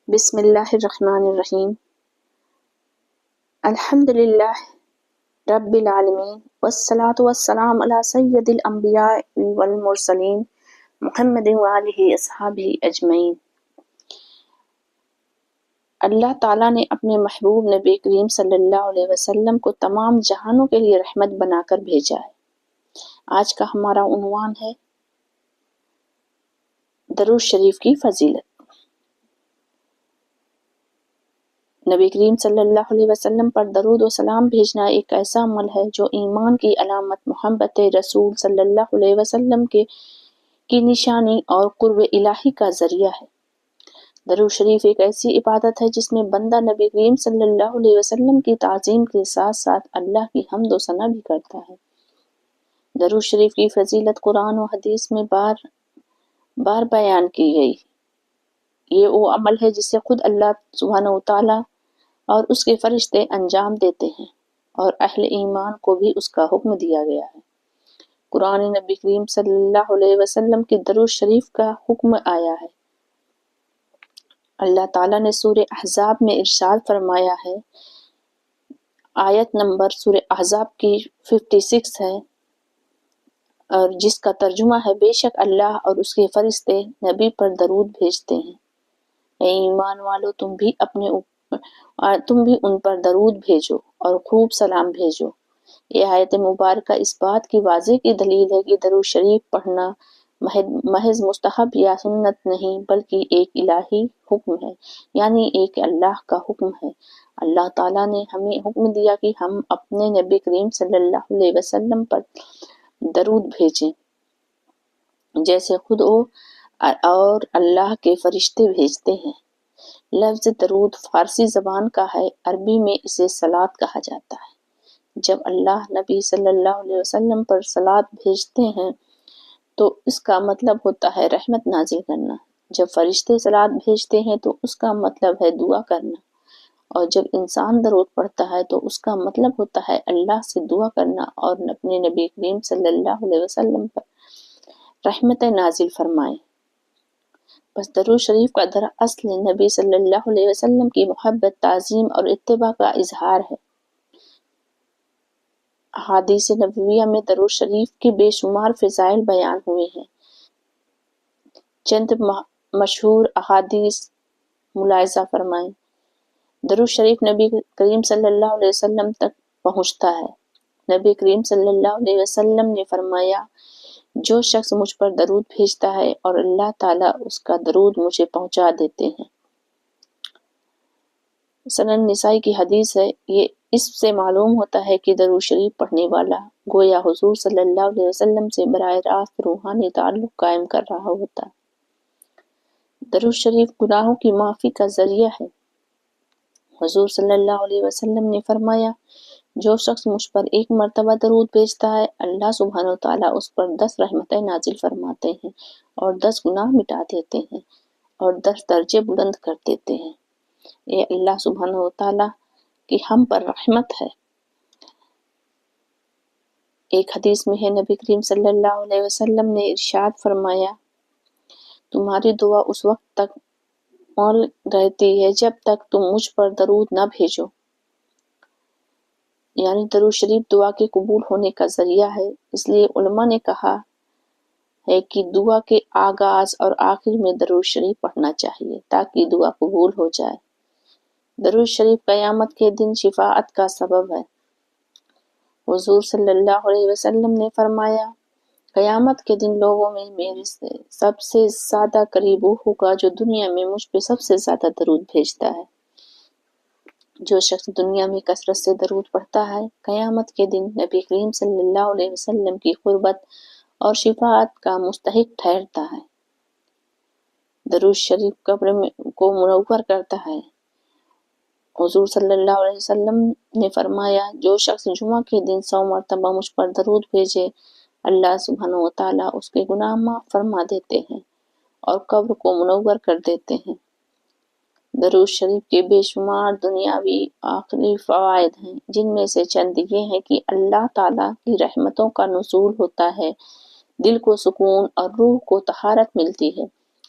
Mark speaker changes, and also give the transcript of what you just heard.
Speaker 1: بسم اللہ الرحمن الرحیم۔ الحمد للہ رب العالمین والصلاة والسلام علی سید الانبیاء والمرسلین محمد وآلہ اصحابہ اجمعین۔ اللہ تعالیٰ نے اپنے محبوب نبی کریم صلی اللہ علیہ وسلم کو تمام جہانوں کے لیے رحمت بنا کر بھیجا ہے۔ آج کا ہمارا عنوان ہے درود شریف کی فضیلت۔ نبی کریم صلی اللہ علیہ وسلم پر درود و سلام بھیجنا ایک ایسا عمل ہے جو ایمان کی علامت، محبت رسول صلی اللہ علیہ وسلم کی نشانی اور قرب الہی کا ذریعہ ہے۔ درود شریف ایک ایسی عبادت ہے جس میں بندہ نبی کریم صلی اللہ علیہ وسلم کی تعظیم کے ساتھ ساتھ اللہ کی حمد و ثنا بھی کرتا ہے۔ درود شریف کی فضیلت قرآن و حدیث میں بار بار بیان کی گئی۔ یہ وہ عمل ہے جسے خود اللہ سبحانہ و تعالیٰ اور اس کے فرشتے انجام دیتے ہیں، اور اہل ایمان کو بھی اس کا حکم دیا گیا ہے۔ قرآن نبی کریم صلی اللہ علیہ وسلم کے درود شریف کا حکم آیا ہے۔ اللہ تعالیٰ نے سورہ احزاب میں ارشاد فرمایا ہے، آیت نمبر سورہ احزاب کی 56 ہے، اور جس کا ترجمہ ہے، بے شک اللہ اور اس کے فرشتے نبی پر درود بھیجتے ہیں۔ اے ایمان والو، تم بھی ان پر درود بھیجو اور خوب سلام بھیجو۔ یہ آیت مبارکہ اس بات کی واضح کی دلیل ہے کہ درود شریف پڑھنا محض مستحب یا سنت نہیں بلکہ ایک الہی حکم ہے، یعنی ایک اللہ کا حکم ہے۔ اللہ تعالیٰ نے ہمیں حکم دیا کہ ہم اپنے نبی کریم صلی اللہ علیہ وسلم پر درود بھیجیں، جیسے خود وہ اور اللہ کے فرشتے بھیجتے ہیں۔ لفظ درود فارسی زبان کا ہے، عربی میں اسے صلاۃ کہا جاتا ہے۔ جب اللہ نبی صلی اللہ علیہ وسلم پر صلاۃ بھیجتے ہیں تو اس کا مطلب ہوتا ہے رحمت نازل کرنا۔ جب فرشتے صلاۃ بھیجتے ہیں تو اس کا مطلب ہے دعا کرنا، اور جب انسان درود پڑھتا ہے تو اس کا مطلب ہوتا ہے اللہ سے دعا کرنا اور اپنے نبی کریم صلی اللہ علیہ وسلم پر رحمت نازل فرمائیں۔ بس درود شریف کا دراصل نبی صلی اللہ علیہ وسلم کی محبت، تعظیم اور اتباع کا اظہار ہے۔ احادیث نبویہ میں درود شریف کے بے شمار فضائل بیان ہوئے ہیں۔ چند مشہور احادیث ملاحظہ فرمائیں۔ درود شریف نبی کریم صلی اللہ علیہ وسلم تک پہنچتا ہے۔ نبی کریم صلی اللہ علیہ وسلم نے فرمایا، جو شخص مجھ پر درود بھیجتا ہے اور اللہ تعالیٰ اس کا درود مجھے پہنچا دیتے ہیں۔ سنن نسائی کی حدیث ہے، یہ اس سے معلوم ہوتا ہے کہ درود شریف پڑھنے والا گویا حضور صلی اللہ علیہ وسلم سے براہ راست روحانی تعلق قائم کر رہا ہوتا ہے۔ درود شریف گناہوں کی معافی کا ذریعہ ہے۔ حضور صلی اللہ علیہ وسلم نے فرمایا، جو شخص مجھ پر ایک مرتبہ درود بھیجتا ہے، اللہ سبحانہ وتعالیٰ اس پر 10 رحمتیں نازل فرماتے ہیں اور 10 گناہ مٹا دیتے ہیں اور 10 درجے بلند کر دیتے ہیں۔ یہ اللہ سبحانہ وتعالیٰ کی ہم پر رحمت ہے۔ ایک حدیث میں ہے، نبی کریم صلی اللہ علیہ وسلم نے ارشاد فرمایا، تمہاری دعا اس وقت تک مول رہتی ہے جب تک تم مجھ پر درود نہ بھیجو۔ یعنی درود شریف دعا کے قبول ہونے کا ذریعہ ہے۔ اس لیے علماء نے کہا ہے کہ دعا کے آغاز اور آخر میں درود شریف پڑھنا چاہیے تاکہ دعا قبول ہو جائے۔ درود شریف قیامت کے دن شفاعت کا سبب ہے۔ حضور صلی اللہ علیہ وسلم نے فرمایا، قیامت کے دن لوگوں میں میرے سے سب سے زیادہ قریب وہ ہوگا جو دنیا میں مجھ پہ سب سے زیادہ درود بھیجتا ہے۔ جو شخص دنیا میں کثرت سے درود پڑھتا ہے، قیامت کے دن نبی کریم صلی اللہ علیہ وسلم کی قربت اور شفاعت کا مستحق ٹھہرتا ہے۔ درود شریف قبر کو منور کرتا ہے۔ حضور صلی اللہ علیہ وسلم نے فرمایا، جو شخص جمعہ کے دن 100 مرتبہ مجھ پر درود بھیجے، اللہ سبحانہ وتعالیٰ اس کے گناہ معاف فرما دیتے ہیں اور قبر کو منور کر دیتے ہیں۔ درود شریف کے بے شمار دنیاوی آخری فوائد ہیں، جن میں سے چند یہ ہیں کہ اللہ تعالیٰ کی رحمتوں کا نزول ہوتا ہے، دل کو سکون اور روح کو طہارت ملتی ہے،